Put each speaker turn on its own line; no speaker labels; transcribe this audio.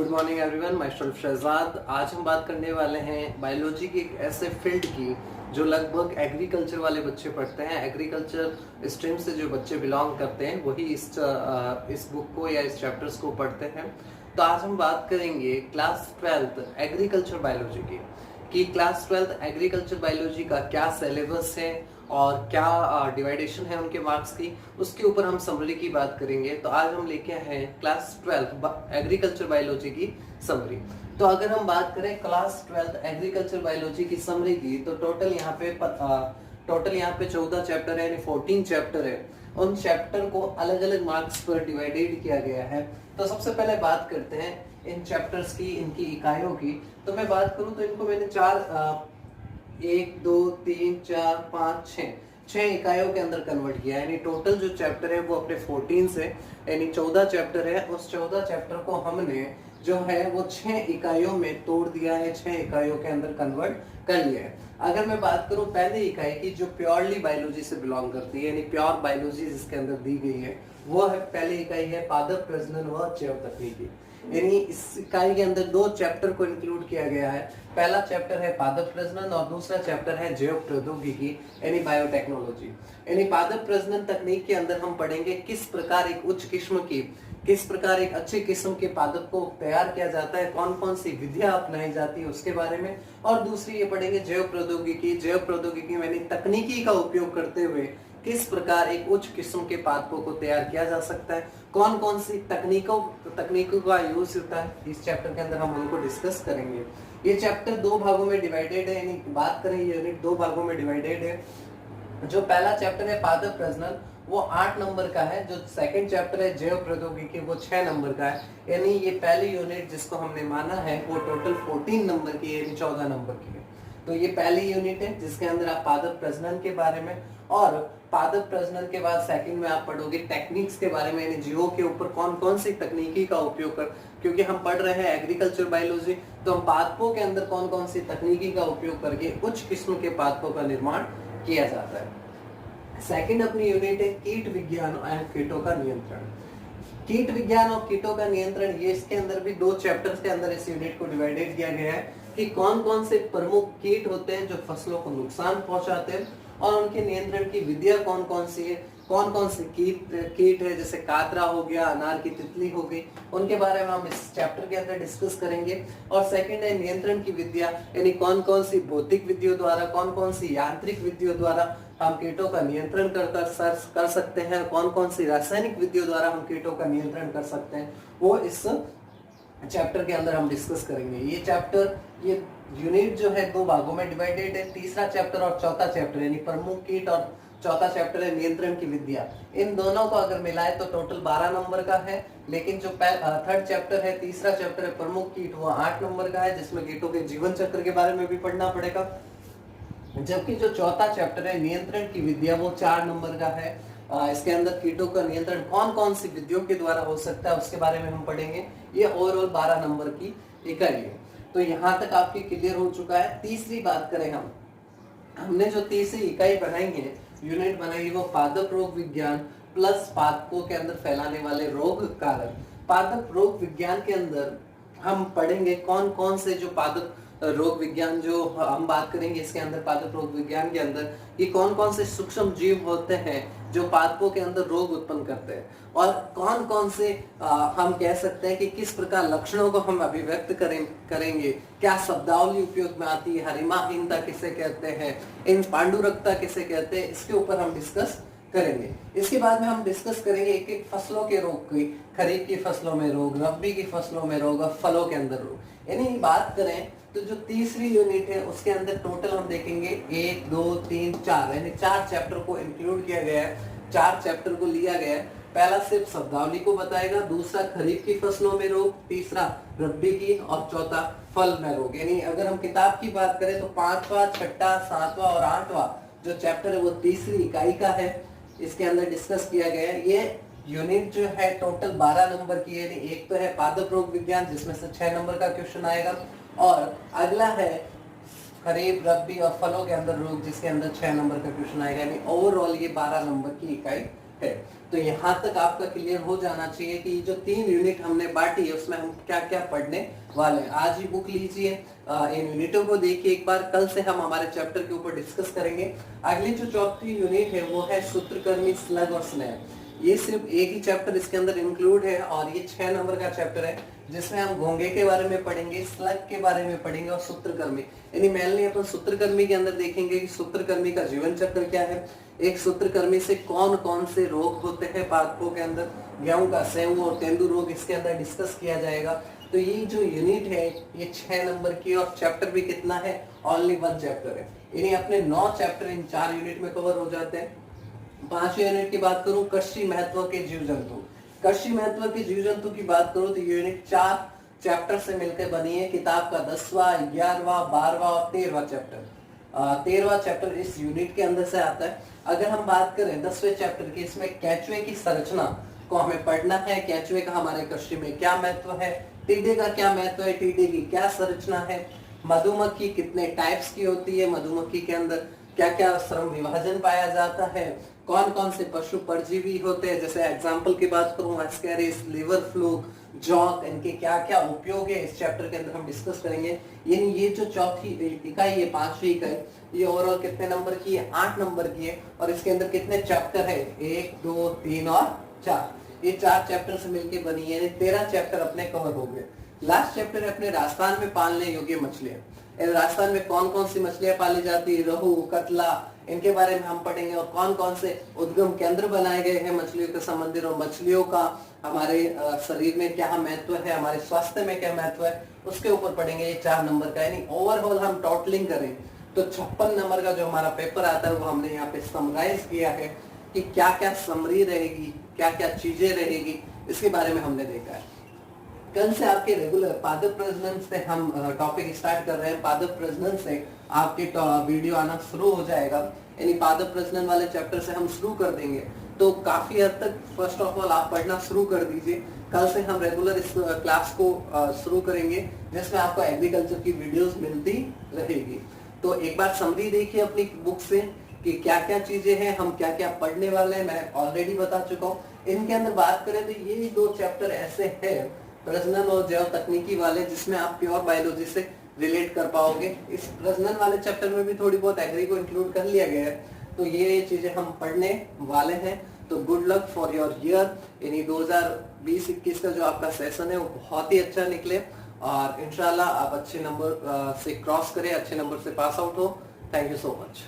Good morning everyone, myself Shahzad. आज हम बात करने वाले हैं बायोलॉजी की एक ऐसे फील्ड की जो लगभग एग्रीकल्चर वाले बच्चे पढ़ते हैं। एग्रीकल्चर स्ट्रीम से जो बच्चे बिलोंग करते हैं वही इस बुक को या इस चैप्टर्स को पढ़ते हैं। तो आज हम बात करेंगे क्लास 12th एग्रीकल्चर बायोलॉजी की कि क्लास 12th एग्रीकल्चर बायोलॉजी का क्या सिलेबस है और क्या डिवाइडेशन है उनके मार्क्स की, उसके ऊपर हम समरी की बात करेंगे। तो आज हम लेके आए हैं क्लास 12 एग्रीकल्चर बायोलॉजी की समरी। तो अगर हम बात करें क्लास 12 एग्रीकल्चर बायोलॉजी की समरी की, तो टोटल यहाँ पे 14 चैप्टर है, यानी 14 चैप्टर है। उन चैप्टर को अलग अलग मार्क्स पर डिवाइडेड किया गया है। तो सबसे पहले बात करते हैं इन चैप्टर्स की, इनकी इकाइयों की। तो मैं बात करूं तो इनको मैंने 1 2 3 4 5 6 इकाइयों के अंदर कन्वर्ट किया है। यानी टोटल जो चैप्टर है वो अपने 14 से, यानी 14 चैप्टर है। उस 14 चैप्टर को हमने जो है वो 6 इकाइयों में तोड़ दिया है, 6 इकाइयों के अंदर कन्वर्ट कर लिया है। अगर मैं बात करूं पहली इकाई की जो प्योरली बायोलॉजी से बिलोंग करती है, यानी प्योर बायोलॉजी जिसके अंदर दी गई है, वो है पहली इकाई है पादप प्रजनन व जैव तकनीकी। यानी इस इकाई के अंदर 2 चैप्टर को इंक्लूड किया गया है। पहला चैप्टर है पादप प्रजनन और दूसरा चैप्टर है जैव प्रौद्योगिकी यानी बायोटेक्नोलॉजी। यानी पादप प्रजनन तकनीक के अंदर हम पढ़ेंगे किस प्रकार एक अच्छी किस्म के पादप को तैयार किया जाता है, कौन कौन सी विधियां अपनाई जाती है उसके बारे में। और दूसरी ये पढ़ेंगे जैव प्रौद्योगिकी यानी तकनीकी का उपयोग करते हुए किस प्रकार एक उच्च किस्म के पादपों को तैयार किया जा सकता है, कौन कौन सी तकनीकों का यूज होता है। इस चैप्टर के अंदर हम उनको डिस्कस करेंगे। ये चैप्टर 2 भागों में डिवाइडेड है, यानी बात करें ये यूनिट 2 भागों में डिवाइडेड है। जो पहला चैप्टर है पादप प्रजनन वो 8 नंबर का है। जो सेकंड चैप्टर है जैव प्रौद्योगिकी वो 6 नंबर का है। यानी ये पहली यूनिट जिसको हमने माना है वो टोटल 14 नंबर की, यानी 14 नंबर की है। तो ये पहली यूनिट है जिसके अंदर आप पादप प्रजनन के बारे में, और पादप प्रजनन के बाद सेकंड में आप पढ़ोगे टेक्निक्स के बारे में, यानी जीवों के ऊपर कौन कौन सी तकनीकी का उपयोग कर, क्योंकि हम पढ़ रहे हैं एग्रीकल्चर बायोलॉजी, तो हम पादपों के अंदर कौन कौन सी तकनीकी का उपयोग करके उच्च किस्म के पादपों का निर्माण किया जाता है। सेकंड अपनी यूनिट है कीट विज्ञान और कीटों का नियंत्रण। कीट विज्ञान और कीटों का नियंत्रण, ये इसके अंदर भी 2 चैप्टर्स के अंदर इस यूनिट को डिवाइडेड किया गया है कि कौन कौन से प्रमुख कीट होते हैं जो फसलों को नुकसान पहुंचाते हैं और उनके नियंत्रण की विधियां कौन कौन सी है, कौन कौन से कीट है, जैसे कातरा हो गया, अनार की तितली हो गई, उनके बारे में हम इस चैप्टर के अंदर डिस्कस करेंगे। और सेकंड है नियंत्रण की विधियां, यानी कौन कौन सी भौतिक विधियों द्वारा, कौन कौन सी यांत्रिक विधियों द्वारा हम कीटों का नियंत्रण कर सकते हैं, कौन कौन सी रासायनिक विधियों द्वारा हम कीटों का नियंत्रण कर सकते हैं, वो इस चैप्टर के अंदर हम डिस्कस करेंगे। ये यूनिट जो है 2 भागों में डिवाइडेड है। तीसरा चैप्टर और चौथा चैप्टर, यानी प्रमुख कीट, और चौथा चैप्टर है नियंत्रण की विधियां। इन दोनों को अगर मिलाए तो टोटल 12 नंबर का है। लेकिन जो थर्ड चैप्टर है, तीसरा चैप्टर है प्रमुख कीट, वो 8 नंबर का है, जिसमें कीटों के जीवन चक्र के बारे में भी पढ़ना पड़ेगा। जबकि जो चौथा चैप्टर है नियंत्रण की विधियां, वो 4 नंबर का है। इसके अंदर कीटों का नियंत्रण कौन कौन सी विधियों के द्वारा हो सकता है उसके बारे में हम पढ़ेंगे। ये ओवरऑल 12 नंबर की इकाई है। तो यहाँ तक आपकी क्लियर हो चुका है। तीसरी बात करें हमने जो तीसरी इकाई बनाई है, यूनिट बनाई है, वो पादप रोग विज्ञान प्लस पादपों के अंदर फैलाने वाले रोग कारक। पादप रोग विज्ञान के अंदर हम पढ़ेंगे कौन कौन से जो पादप रोग विज्ञान जो हम बात करेंगे इसके अंदर, पादप रोग विज्ञान के अंदर ये कौन कौन से सूक्ष्म जीव होते हैं जो पादपों के अंदर रोग उत्पन्न करते हैं, और कौन कौन से हम कह सकते हैं कि किस प्रकार लक्षणों को हम अभिव्यक्त करेंगे, क्या शब्दावली उपयोग में आती है, हरिमाहीनता किसे कहते हैं, इन पांडुरंगता किसे कहते हैं, इसके ऊपर हम डिस्कस करेंगे। इसके बाद में हम डिस्कस करेंगे एक एक फसलों के रोग की, खरीफ की फसलों में रोग, रबी की फसलों में रोग और फलों के अंदर रोग। यानी बात करें तो जो तीसरी यूनिट है उसके अंदर टोटल हम देखेंगे 1 2 3 4, यानी 4 चैप्टर को इंक्लूड किया गया है, 4 चैप्टर को लिया गया है। पहला सिर्फ शब्दावली को बताएगा, दूसरा खरीफ की फसलों में रोग, तीसरा रबी की, और चौथा फल में रोग। यानी अगर हम किताब की बात करें तो 5वां, 6वां, 7वां और 8वां जो चैप्टर है वो तीसरी इकाई का है, इसके अंदर डिस्कस किया गया है। ये यूनिट जो है टोटल 12 नंबर की है। यानी एक तो है पादप रोग विज्ञान जिसमें से 6 नंबर का क्वेश्चन आएगा, और अगला है खरीफ, रबी और फलों के अंदर रोग जिसके अंदर 6 नंबर का क्वेश्चन आएगा। यानी ओवरऑल ये 12 नंबर की इकाई है। तो यहाँ तक आपका क्लियर हो जाना चाहिए कि जो 3 यूनिट हमने बांटी है उसमें हम क्या क्या पढ़ने वाले हैं। आज ही बुक लीजिए, इन यूनिटों को देखिए एक बार, कल से हम हमारे चैप्टर के ऊपर डिस्कस करेंगे। अगली जो चौथी यूनिट है वो है सूत्रकर्मी, स्लग और स्लैब। ये सिर्फ एक ही चैप्टर इसके अंदर इंक्लूड है और ये 6 नंबर का चैप्टर है, जिसमें हम घोंगे के बारे में पढ़ेंगे, स्लग के बारे में पढ़ेंगे और सूत्रकर्मी। यानी मेनली अपन सूत्रकर्मी के अंदर देखेंगे कि सूत्रकर्मी का जीवन चक्र क्या है, एक सूत्रकर्मी से कौन कौन से रोग होते हैं पादपों के अंदर, गेहूं का सेऊ और तेंदु रोग इसके अंदर डिस्कस किया जाएगा। तो ये जो यूनिट है ये 6 नंबर की और चैप्टर भी कितना है, ओनली 1 चैप्टर है। यानी अपने 9 चैप्टर इन 4 यूनिट में कवर हो जाते हैं। 5वें यूनिट की बात करूं, कृषि महत्व के जीव जंतु। कृषि महत्व के जीव जंतु की बात करूं तो यूनिट 4 चैप्टर से मिलकर बनी है। किताब का 10वां, 11वां, 12वां और 13वां चैप्टर। 13वां चैप्टर इस यूनिट के अंदर से आता है। अगर हम बात करें 10वें चैप्टर की, इसमें केंचुए की संरचना को हमें पढ़ना है। केंचुए का हमारे कृषि में क्या महत्व है, टिड्डे का क्या महत्व है, टिड्डे की क्या संरचना है, मधुमक्खी कितने टाइप्स की होती है, मधुमक्खी के अंदर क्या क्या श्रम विभाजन पाया जाता है, कौन कौन से पशु परजीवी होते हैं, जैसे एग्जांपल की बात करूं एस्केरिस, लिवर फ्लूक, जॉक, इनके क्या क्या उपयोग है इस चैप्टर के अंदर हम डिस्कस करेंगे। यानी ये जो चौथी इकाई है, 5वीं इकाई, ये ओवरऑल कितने नंबर की है, 8 नंबर की है और इसके अंदर कितने चैप्टर है, 1, 2, 3 और 4। ये 4 चैप्टर से मिलकर बनी है, 13 चैप्टर अपने कवर हो गए। लास्ट चैप्टर है अपने राजस्थान में पालने योग्य मछलियां। राजस्थान में कौन कौन सी मछलियां पाली जाती है, रोहू, कतला, इनके बारे में हम पढ़ेंगे और कौन कौन से उद्गम केंद्र बनाए गए हैं मछलियों के संबंधित और मछलियों का हमारे शरीर में क्या महत्व है, हमारे स्वास्थ्य में क्या महत्व है, उसके ऊपर पढ़ेंगे। ये 4 नंबर का, यानी ओवरऑल हम टोटलिंग करें तो 56 नंबर का जो हमारा पेपर आता है वो हमने यहाँ पे समराइज किया है कि क्या क्या समरी रहेगी, क्या क्या चीजें रहेगी, इसके बारे में हमने देखा है। कल से आपके रेगुलर पादप प्रजनन से हम टॉपिक स्टार्ट कर रहे हैं। पादप प्रजनन से आपके वीडियो आना शुरू हो जाएगा, यानी पादप प्रजनन वाले चैप्टर से हम शुरू कर देंगे। तो काफी हद तक फर्स्ट ऑफ ऑल आप पढ़ना शुरू कर दीजिए। कल से हम रेगुलर इस क्लास को शुरू करेंगे, जिसमें आपको एग्रीकल्चर की वीडियोस मिलती रहेगी। तो एक बार समरी देखिए अपनी बुक से कि क्या क्या चीजें हैं, हम क्या क्या पढ़ने वाले हैं, मैं ऑलरेडी बता चुका हूँ। इनके अंदर बात करें तो ये 2 चैप्टर ऐसे हैं, प्रजनन और जैव तकनीकी वाले, जिसमें आप प्योर बायोलॉजी से रिलेट कर पाओगे। इस प्रजनन वाले चैप्टर में भी थोड़ी बहुत एग्री को इंक्लूड कर लिया गया है। तो ये चीजें हम पढ़ने वाले हैं। तो good luck for your year, यानी 2020-21 का जो आपका सेशन है वो बहुत ही अच्छा निकले और इंशाल्लाह आप अच्छे नंबर से क्रॉस करें, अच्छे नंबर से पास आउट हो। Thank you so much.